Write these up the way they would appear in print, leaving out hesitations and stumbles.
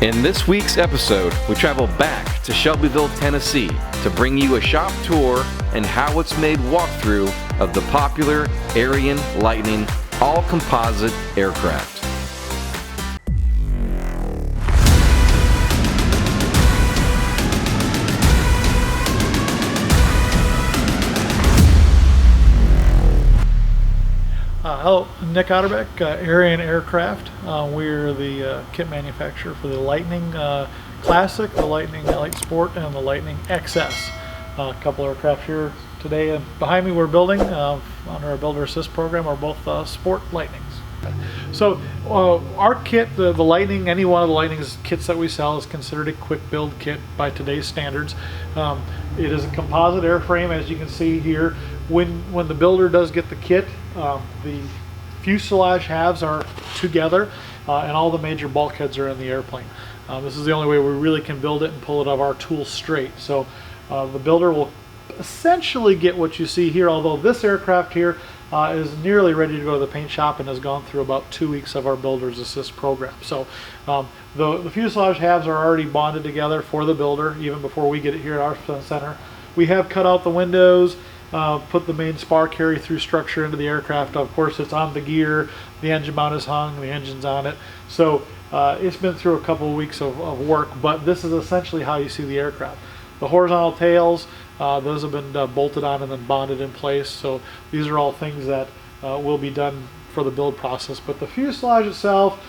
In this week's episode, we travel back to Shelbyville, Tennessee to bring you a shop tour and how it's made walkthrough of the popular Ariane Lightning all-composite aircraft. Hello, Nick Otterbeck, Ariane Aircraft. We're the kit manufacturer for the Lightning Classic, the Lightning Light Sport, and the Lightning XS. A couple aircraft here today. And behind me we're building, under our Builder Assist program, are both Sport Lightnings. So our kit, the Lightning, any one of the Lightning's kits that we sell is considered a quick build kit by today's standards. It is a composite airframe, as you can see here. When the builder does get the kit, the fuselage halves are together and all the major bulkheads are in the airplane. This is the only way we really can build it and pull it out of our tool straight. So the builder will essentially get what you see here, although this aircraft here is nearly ready to go to the paint shop and has gone through about 2 weeks of our Builder's Assist program. So the fuselage halves are already bonded together for the builder even before we get it here at our center. We have cut out the windows, put the main spar carry through structure into the aircraft. Of course, it's on the gear, the engine mount is hung, the engine's on it. So it's been through a couple of weeks of work, but this is essentially how you see the aircraft. The horizontal tails, those have been bolted on and then bonded in place. So these are all things that will be done for the build process. But the fuselage itself,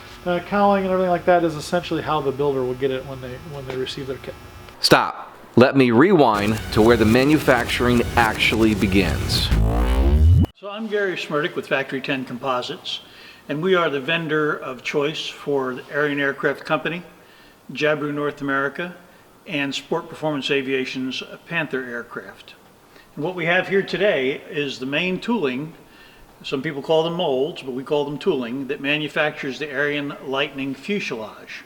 cowling and everything like that is essentially how the builder will get it when they receive their kit. Stop. Let me rewind to where the manufacturing actually begins. So I'm Gary Smerdick with Factory 10 Composites, and we are the vendor of choice for the Ariane Aircraft Company, Jabiru North America, and Sport Performance Aviation's Panther aircraft. And what we have here today is the main tooling, some people call them molds, but we call them tooling, that manufactures the Ariane Lightning fuselage.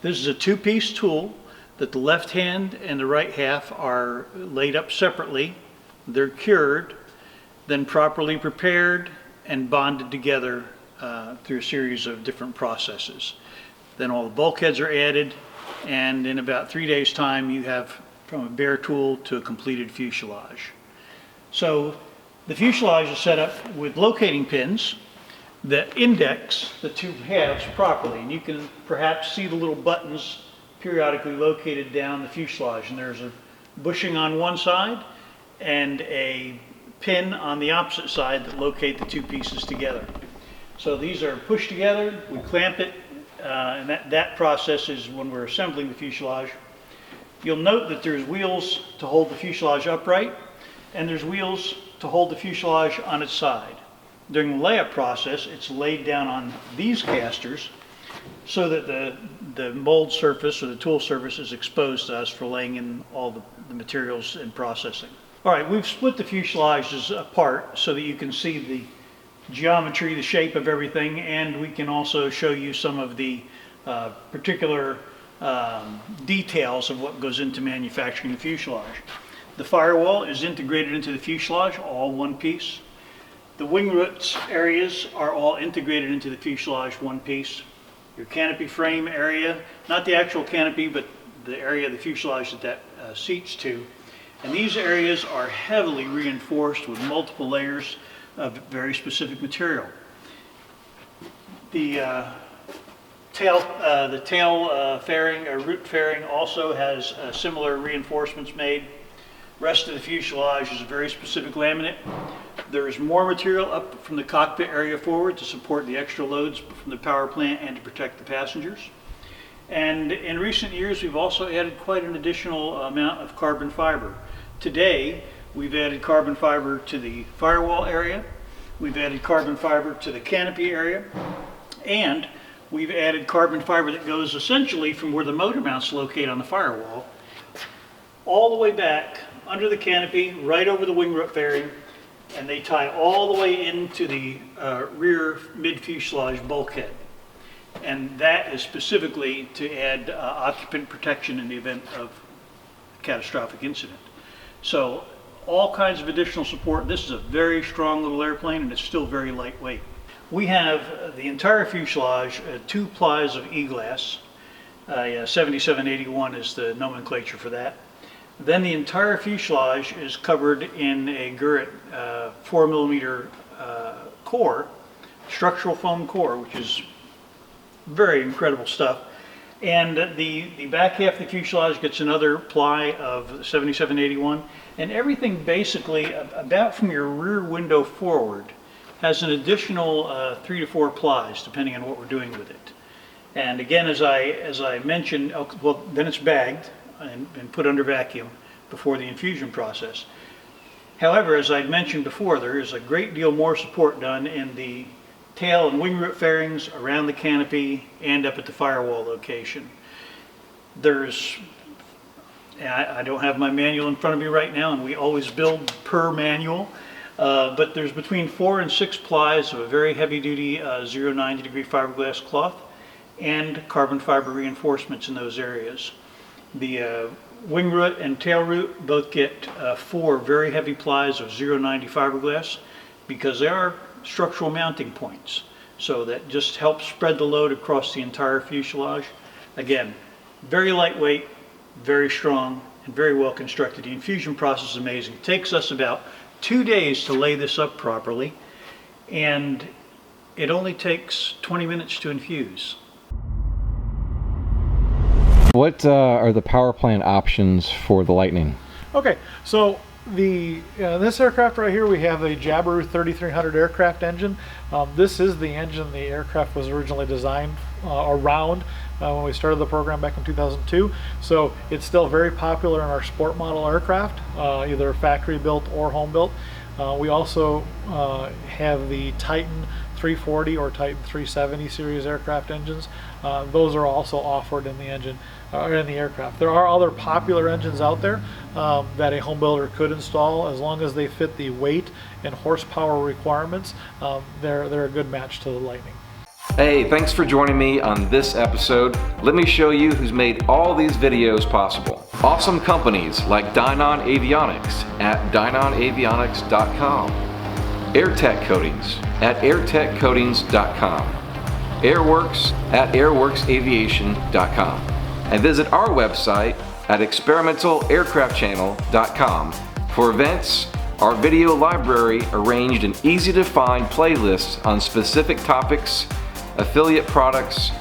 This is a two-piece tool that the left hand and the right half are laid up separately. They're cured, then properly prepared and bonded together through a series of different processes. Then all the bulkheads are added, and in about 3 days' time you have from a bare tool to a completed fuselage. So the fuselage is set up with locating pins that index the two halves properly, and you can perhaps see the little buttons periodically located down the fuselage, and there's a bushing on one side and a pin on the opposite side that locate the two pieces together. So these are pushed together, we clamp it, and that process is when we're assembling the fuselage. You'll note that there's wheels to hold the fuselage upright, and there's wheels to hold the fuselage on its side. During the layup process, it's laid down on these casters so that the mold surface or the tool surface is exposed to us for laying in all the materials and processing. All right, we've split the fuselages apart so that you can see the geometry, the shape of everything, and we can also show you some of the particular details of what goes into manufacturing the fuselage. The firewall is integrated into the fuselage, all one piece. The wing roots areas are all integrated into the fuselage, one piece. Your canopy frame area, not the actual canopy, but the area of the fuselage that seats to. And these areas are heavily reinforced with multiple layers of very specific material. The tail fairing or root fairing also has similar reinforcements made. Rest of the fuselage is a very specific laminate. There is more material up from the cockpit area forward to support the extra loads from the power plant and to protect the passengers. And in recent years, we've also added quite an additional amount of carbon fiber. Today, we've added carbon fiber to the firewall area, we've added carbon fiber to the canopy area, and we've added carbon fiber that goes essentially from where the motor mounts locate on the firewall, all the way back under the canopy, right over the wing root fairing, and they tie all the way into the rear mid-fuselage bulkhead. And that is specifically to add occupant protection in the event of a catastrophic incident. So all kinds of additional support. This is a very strong little airplane, and it's still very lightweight. We have the entire fuselage, 2 plies of E-glass, Yeah, 7781 is the nomenclature for that. Then the entire fuselage is covered in a Gurit 4mm core, structural foam core, which is very incredible stuff. And the back half of the fuselage gets another ply of 7781, and everything basically about from your rear window forward has an additional 3 to 4 plies, depending on what we're doing with it. And again, as I mentioned, well, then it's bagged and put under vacuum before the infusion process. However, as I mentioned before, there is a great deal more support done in the tail and wing root fairings, around the canopy, and up at the firewall location. There's, I don't have my manual in front of me right now, and we always build per manual, but there's between 4 and 6 plies of a very heavy-duty 090-degree fiberglass cloth and carbon fiber reinforcements in those areas. The wing root and tail root both get 4 very heavy plies of 090 fiberglass, because they are structural mounting points, so that just helps spread the load across the entire fuselage. Again, very lightweight, very strong, and very well constructed. The infusion process is amazing. It takes us about 2 days to lay this up properly, and it only takes 20 minutes to infuse. What are the power plant options for the Lightning? Okay, so this aircraft right here, we have a Jabiru 3300 aircraft engine. This is the engine the aircraft was originally designed around when we started the program back in 2002. So it's still very popular in our sport model aircraft, either factory built or home built. We also have the Titan 340 or Titan 370 series aircraft engines. Those are also offered in the engine in the aircraft. There are other popular engines out there that a home builder could install, as long as they fit the weight and horsepower requirements. They're a good match to the Lightning. Hey, thanks for joining me on this episode. Let me show you who's made all these videos possible. Awesome companies like Dynon Avionics at dynonavionics.com, AirTech Coatings at airtechcoatings.com, Airworks at airworksaviation.com, and visit our website at experimentalaircraftchannel.com for events, our video library arranged in easy to find playlists on specific topics, affiliate products,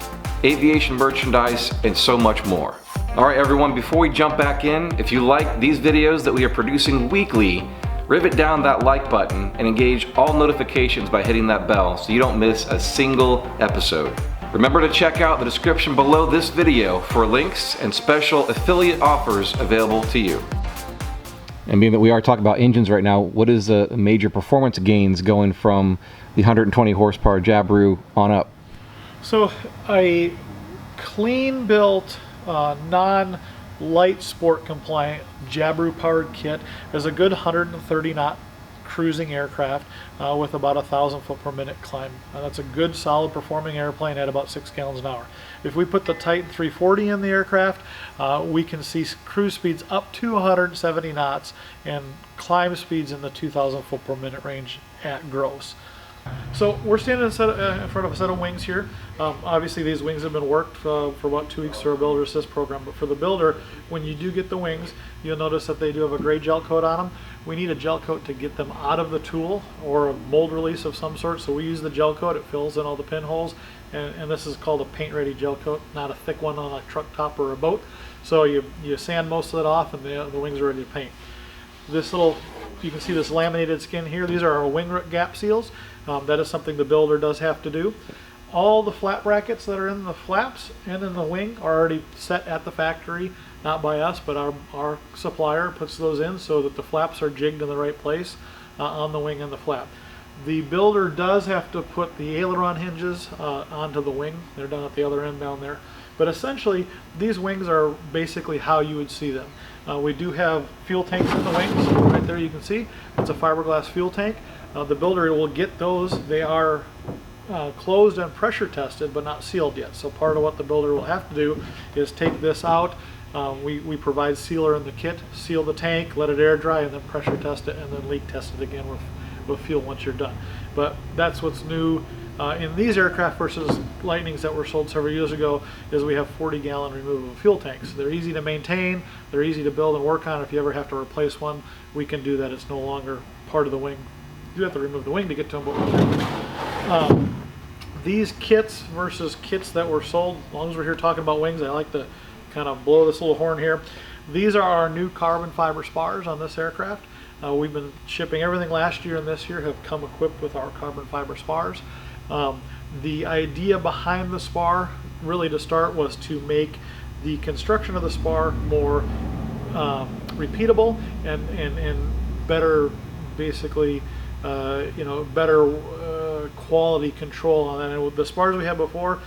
aviation merchandise, and so much more. Alright everyone, before we jump back in, if you like these videos that we are producing weekly, rivet down that like button and engage all notifications by hitting that bell so you don't miss a single episode. Remember to check out the description below this video for links and special affiliate offers available to you. And being that we are talking about engines right now, what is the major performance gains going from the 120 horsepower Jabiru on up? So a clean built, non-light sport compliant Jabiru powered kit is a good 130 knot cruising aircraft with about 1,000 foot per minute climb. That's a good solid performing airplane at about 6 gallons an hour. If we put the Titan 340 in the aircraft, we can see cruise speeds up to 170 knots and climb speeds in the 2,000 foot per minute range at gross. So we're standing in front of a set of wings here. Obviously these wings have been worked for about 2 weeks through our builder assist program, but for the builder, when you do get the wings, you'll notice that they do have a gray gel coat on them. We need a gel coat to get them out of the tool, or a mold release of some sort, so we use the gel coat. It fills in all the pinholes, and this is called a paint ready gel coat, not a thick one on a truck top or a boat. So you sand most of it off and the wings are ready to paint. This little, you can see this laminated skin here, these are our wing root gap seals. That is something the builder does have to do. All the flap brackets that are in the flaps and in the wing are already set at the factory, not by us, but our supplier puts those in so that the flaps are jigged in the right place on the wing and the flap. The builder does have to put the aileron hinges onto the wing. They're done at the other end down there. But essentially, these wings are basically how you would see them. We do have fuel tanks in the wings. Right there you can see. It's a fiberglass fuel tank. The builder will get those. They are closed and pressure tested, but not sealed yet. So part of what the builder will have to do is take this out. We provide sealer in the kit, seal the tank, let it air dry, and then pressure test it, and then leak test it again with fuel once you're done. But that's what's new in these aircraft versus Lightnings that were sold several years ago is we have 40-gallon removable fuel tanks. They're easy to maintain, they're easy to build and work on. If you ever have to replace one, we can do that. It's no longer part of the wing. You have to remove the wing to get to them, but we can. These kits versus kits that were sold, as long as we're here talking about wings, I like to kind of blow this little horn here. These are our new carbon fiber spars on this aircraft. We've been shipping everything last year and this year have come equipped with our carbon fiber spars. The idea behind the spar, really to start, was to make the construction of the spar more repeatable and better, basically, better quality control on that. And the spars we had before,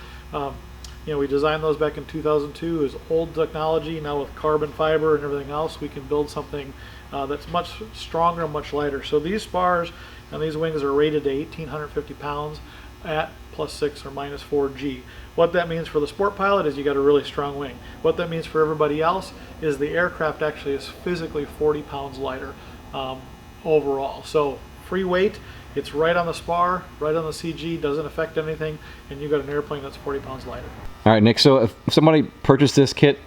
we designed those back in 2002. It was old technology. Now with carbon fiber and everything else, we can build something that's much stronger and much lighter. So these spars and these wings are rated to 1,850 pounds at +6 or -4 G. What that means for the sport pilot is you got a really strong wing. What that means for everybody else is the aircraft actually is physically 40 pounds lighter overall. So free weight, it's right on the spar, right on the CG, doesn't affect anything, and you got an airplane that's 40 pounds lighter. All right, Nick, so if somebody purchased this kit,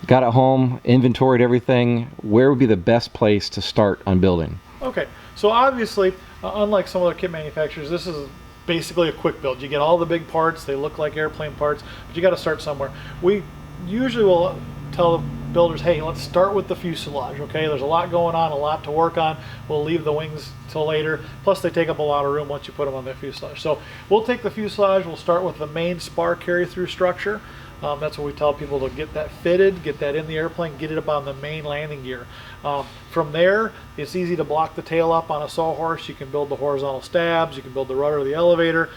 got it home, inventoried everything, where would be the best place to start on building? Okay, so obviously, unlike some other kit manufacturers, this is basically a quick build. You get all the big parts, they look like airplane parts, but you got to start somewhere. We usually will tell the builders, hey, let's start with the fuselage, okay? There's a lot going on, a lot to work on. We'll leave the wings till later. Plus, they take up a lot of room once you put them on the fuselage. So we'll take the fuselage, we'll start with the main spar carry-through structure. That's what we tell people to get that fitted, get that in the airplane, get it up on the main landing gear. From there, it's easy to block the tail up on a sawhorse. You can build the horizontal stabs, you can build the rudder of the elevator.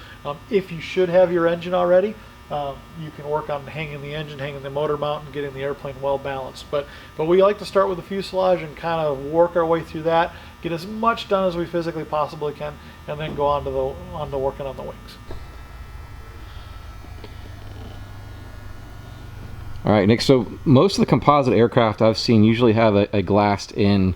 If you should have your engine already, you can work on hanging the engine, hanging the motor mount, and getting the airplane well balanced. But we like to start with the fuselage and kind of work our way through that, get as much done as we physically possibly can, and then go on to working on the wings. All right, Nick, so most of the composite aircraft I've seen usually have a glassed-in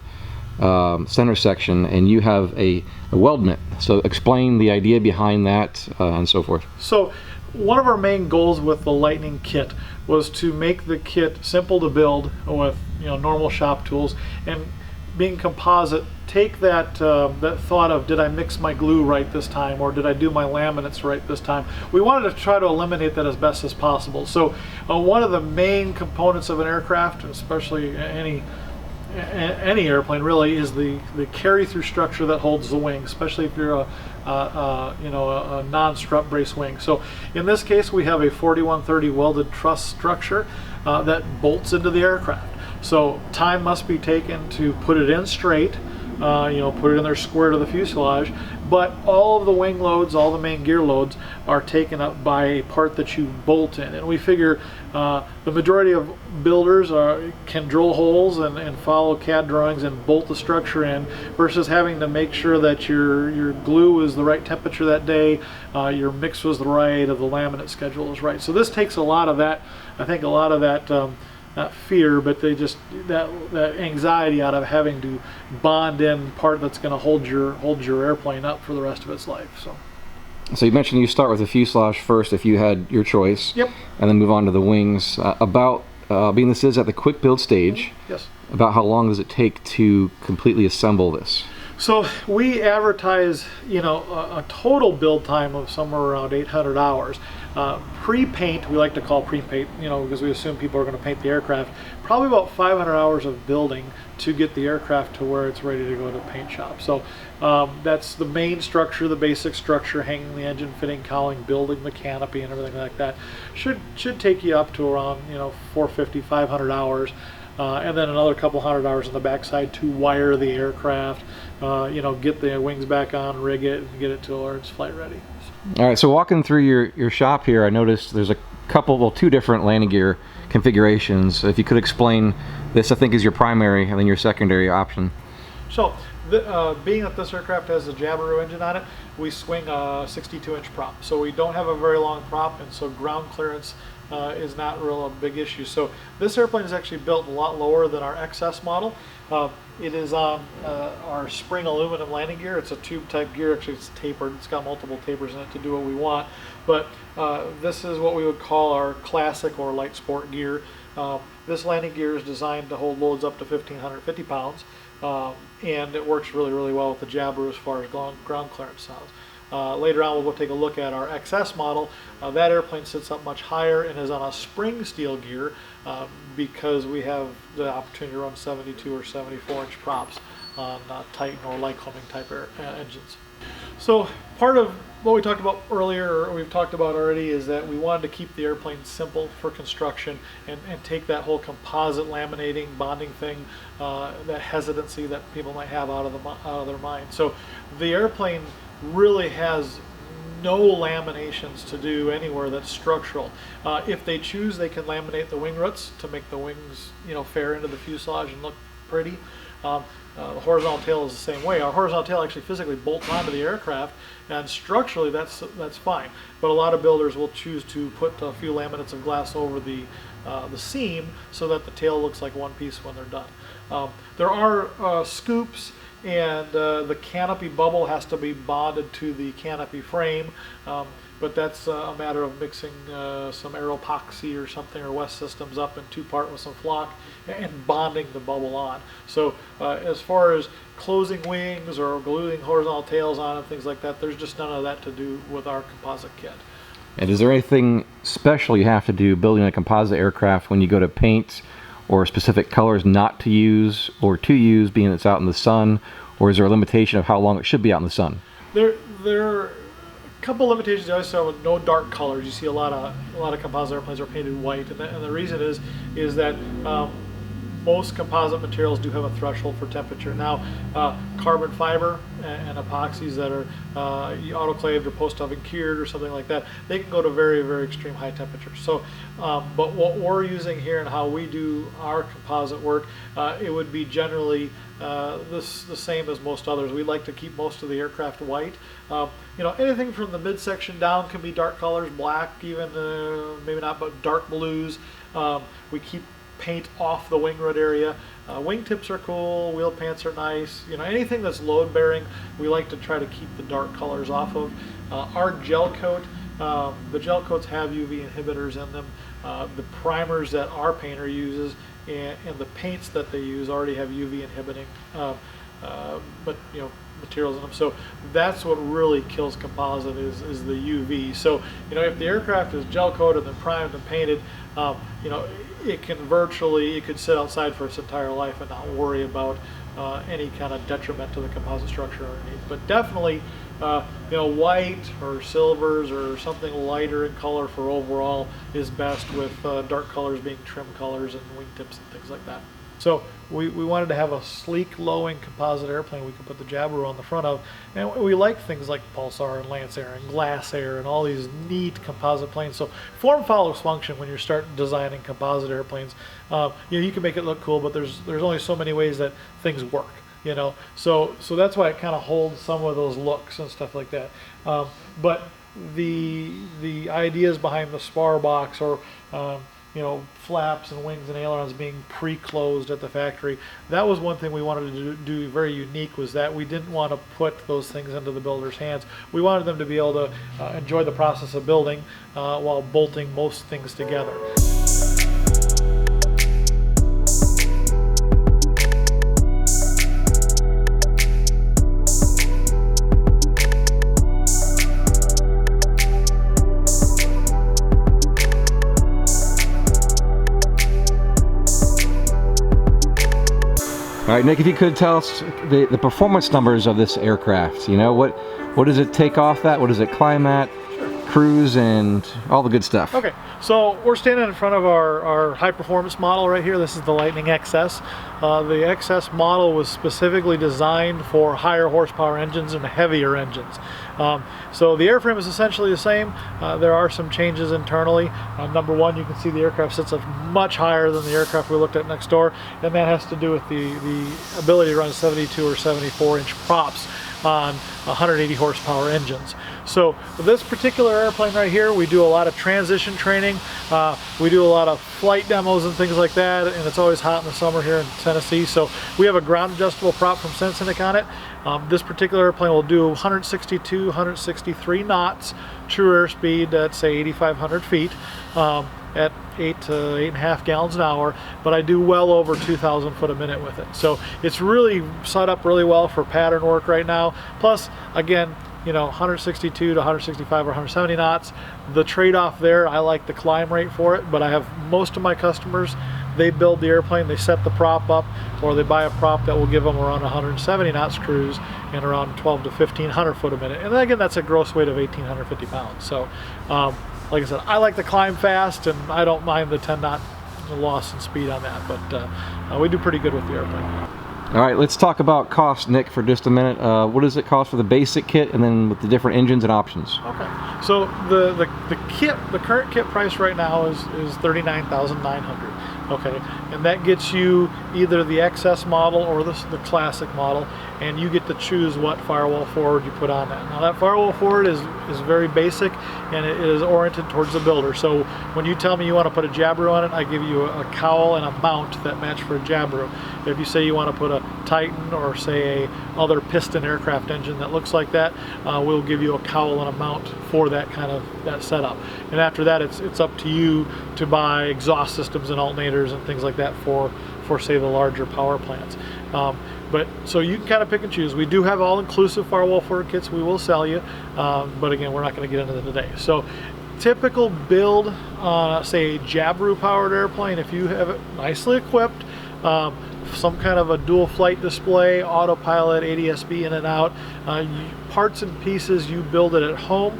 center section, and you have a weldment. So explain the idea behind that and so forth. So one of our main goals with the Lightning kit was to make the kit simple to build with normal shop tools, and being composite, take that that thought of, did I mix my glue right this time, or did I do my laminates right this time? We wanted to try to eliminate that as best as possible. So one of the main components of an aircraft, especially any airplane really, is the carry-through structure that holds the wing, especially if you're a non-strut brace wing. So in this case, we have a 4130 welded truss structure that bolts into the aircraft. So time must be taken to put it in straight, put it in there square to the fuselage, but all of the wing loads, all the main gear loads are taken up by a part that you bolt in. And we figure the majority of builders can drill holes and follow CAD drawings and bolt the structure in, versus having to make sure that your glue is the right temperature that day, your mix was right, or the laminate schedule is right. So this takes a lot of that, I think a lot of that not fear, but that anxiety out of having to bond in part that's going to hold your airplane up for the rest of its life. So you mentioned you start with the fuselage first if you had your choice. Yep. And then move on to the wings. Being this is at the quick build stage. Yes. About how long does it take to completely assemble this? So we advertise, a total build time of somewhere around 800 hours. Pre-paint, we like to call pre-paint, because we assume people are going to paint the aircraft. Probably about 500 hours of building to get the aircraft to where it's ready to go to the paint shop. So that's the main structure, the basic structure, hanging the engine, fitting cowling, building the canopy, and everything like that. Should take you up to around 450, 500 hours. And then another couple hundred hours on the backside to wire the aircraft, get the wings back on, rig it, and get it to where it's flight ready. All right, so walking through your shop here, I noticed there's two different landing gear configurations. If you could explain this, I think is your primary, and then your secondary option. So being that this aircraft has a Jabiru engine on it, we swing a 62-inch prop. So we don't have a very long prop, and so ground clearance is not real a big issue. So this airplane is actually built a lot lower than our XS model. It is on our spring aluminum landing gear. It's a tube type gear. Actually, it's tapered. It's got multiple tapers in it to do what we want. But this is what we would call our classic or light sport gear. This landing gear is designed to hold loads up to 1,550 pounds, and it works really, really well with the Jabiru as far as ground clearance sounds. Later on, we'll go take a look at our XS model. That airplane sits up much higher and is on a spring steel gear because we have the opportunity to run 72 or 74-inch props on Titan or Lycoming type engines. So part of what we talked about earlier, or we've talked about already, is that we wanted to keep the airplane simple for construction and take that whole composite laminating, bonding thing, that hesitancy that people might have out of their mind. So the airplane really has no laminations to do anywhere that's structural. If they choose, they can laminate the wing roots to make the wings, fare into the fuselage and look pretty. The horizontal tail is the same way. Our horizontal tail actually physically bolts onto the aircraft, and structurally that's fine. But a lot of builders will choose to put a few laminates of glass over the seam so that the tail looks like one piece when they're done. There are scoops, and the canopy bubble has to be bonded to the canopy frame, but that's a matter of mixing some Aeropoxy or something, or West Systems up in 2-part with some flock and bonding the bubble on. So as far as closing wings or gluing horizontal tails on and things like that, there's just none of that to do with our composite kit. And is there anything special you have to do building a composite aircraft when you go to paint, or specific colors not to use or to use, being it's out in the sun, or is there a limitation of how long it should be out in the sun? There are a couple limitations. I always start with no dark colors. You see a lot of composite airplanes are painted white, and the reason is that most composite materials do have a threshold for temperature. Now, carbon fiber and epoxies that are autoclaved or post-oven cured or something like that, they can go to very, very extreme high temperatures. So, but what we're using here and how we do our composite work, it would be generally the same as most others. We like to keep most of the aircraft white. Anything from the midsection down can be dark colors, black even, maybe not, but dark blues. We keep paint off the wing root area. Wing tips are cool, wheel pants are nice. Anything that's load bearing, we like to try to keep the dark colors off of. Our gel coat, the gel coats have UV inhibitors in them. The primers that our painter uses and the paints that they use already have UV inhibiting materials in them. So that's what really kills composite is the UV. So if the aircraft is gel coated and primed and painted, it could sit outside for its entire life and not worry about any kind of detriment to the composite structure underneath. But definitely, white or silvers or something lighter in color for overall is best, with dark colors being trim colors and wingtips and things like that. So we wanted to have a sleek, low-wing composite airplane we could put the Jabiru on the front of, and we like things like Pulsar and Lancer and Glasair and all these neat composite planes. So form follows function when you start designing composite airplanes. You can make it look cool, but there's only so many ways that things work. So that's why it kind of holds some of those looks and stuff like that. But the ideas behind the spar box, or flaps and wings and ailerons being pre-closed at the factory, that was one thing we wanted to do very unique, was that we didn't want to put those things into the builder's hands. We wanted them to be able to enjoy the process of building while bolting most things together. All right, Nick, if you could tell us the performance numbers of this aircraft. What does it take off at? What does it climb at? cruise and all the good stuff. Okay, so we're standing in front of our high performance model right here. This is the Lightning XS. The XS model was specifically designed for higher horsepower engines and heavier engines. So the airframe is essentially the same. There are some changes internally. Number one, you can see the aircraft sits up much higher than the aircraft we looked at next door, and that has to do with the ability to run 72 or 74 inch props on 180 horsepower engines. So this particular airplane right here, we do a lot of transition training. We do a lot of flight demos and things like that, and it's always hot in the summer here in Tennessee. So we have a ground adjustable prop from Sensenik on it. This particular airplane will do 162, 163 knots, true airspeed at say 8,500 feet. At 8 to 8.5 gallons an hour, but I do well over 2,000 foot a minute with it. So it's really set up really well for pattern work right now. Plus, again, you know, 162 to 165 or 170 knots. The trade-off there, I like the climb rate for it, but I have most of my customers, they build the airplane, they set the prop up, or they buy a prop that will give them around 170 knots cruise and around 12 to 1,500 foot a minute. And again, that's a gross weight of 1,850 pounds. So, like I said, I like to climb fast, and I don't mind the 10 knot loss in speed on that, but we do pretty good with the airplane. All right, let's talk about cost, Nick, for just a minute. What does it cost for the basic kit, and then with the different engines and options? Okay, so the kit, the current kit price right now is $39,900. Okay, and that gets you either the XS model or the classic model, and you get to choose what firewall forward you put on that. Now that firewall forward is very basic, and it is oriented towards the builder. So when you tell me you want to put a Jabiru on it, I give you a cowl and a mount that match for a Jabiru. If you say you want to put a Titan or say a other piston aircraft engine that looks like that, we'll give you a cowl and a mount for that kind of setup. And after that, it's up to you to buy exhaust systems and alternators and things like that for say the larger power plants. But so you can kind of pick and choose. We do have all-inclusive firewall forward kits we will sell you, but again, we're not going to get into that today. So typical build, say a Jabiru powered airplane, if you have it nicely equipped, some kind of a dual flight display, autopilot, ADS-B in and out, parts and pieces, you build it at home.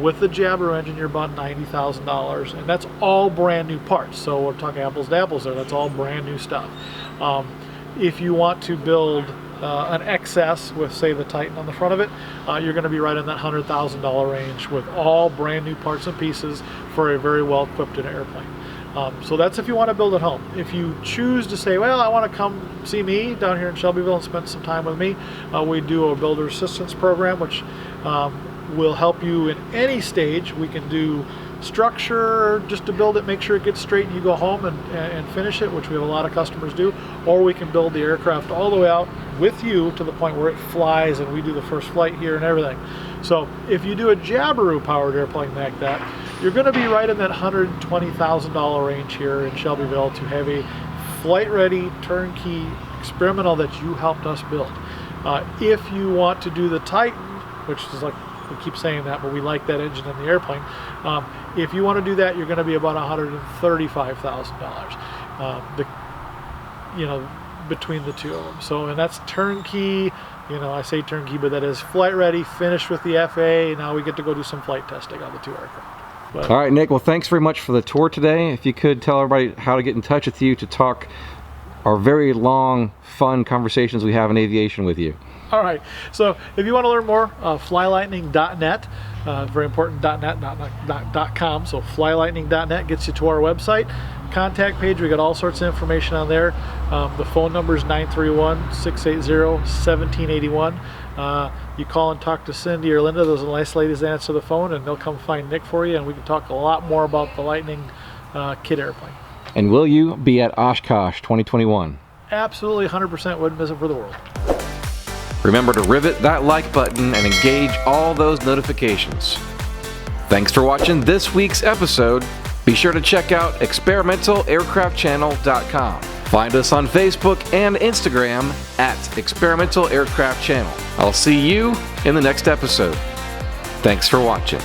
With the Jabiru engine, you're about $90,000, and that's all brand new parts. So we're talking apples to apples there. That's all brand new stuff. If you want to build an XS with, say, the Titan on the front of it, you're going to be right in that $100,000 range with all brand new parts and pieces for a very well-equipped airplane. So that's if you want to build at home. If you choose to say, well, I want to come see me down here in Shelbyville and spend some time with me, we do a builder assistance program, which will help you in any stage. We can do structure just to build it, make sure it gets straight, and you go home and finish it, which we have a lot of customers do, or we can build the aircraft all the way out with you to the point where it flies and we do the first flight here and everything. So if you do a Jabiru powered airplane like that, you're going to be right in that $120,000 range here in Shelbyville to have a flight ready turnkey experimental that you helped us build. If you want to do the Titan, which is like, we keep saying that, but we like that engine in the airplane. If you want to do that, you're going to be about $135,000. You know, between the two of them. So, and that's turnkey. You know, I say turnkey, but that is flight ready, finished with the FAA. Now we get to go do some flight testing on the two aircraft. But, all right, Nick. Well, thanks very much for the tour today. If you could tell everybody how to get in touch with you to talk our very long, fun conversations we have in aviation with you. All right, so if you want to learn more, flylightning.net, very important, .net, not .com, so flylightning.net gets you to our website. Contact page, we got all sorts of information on there. The phone number is 931-680-1781. You call and talk to Cindy or Linda, those are the nice ladies that answer the phone, and they'll come find Nick for you, and we can talk a lot more about the Lightning kit airplane. And will you be at Oshkosh 2021? Absolutely, 100% wouldn't miss it for the world. Remember to rivet that like button and engage all those notifications. Thanks for watching this week's episode. Be sure to check out experimentalaircraftchannel.com. Find us on Facebook and Instagram at Experimental Aircraft Channel. I'll see you in the next episode. Thanks for watching.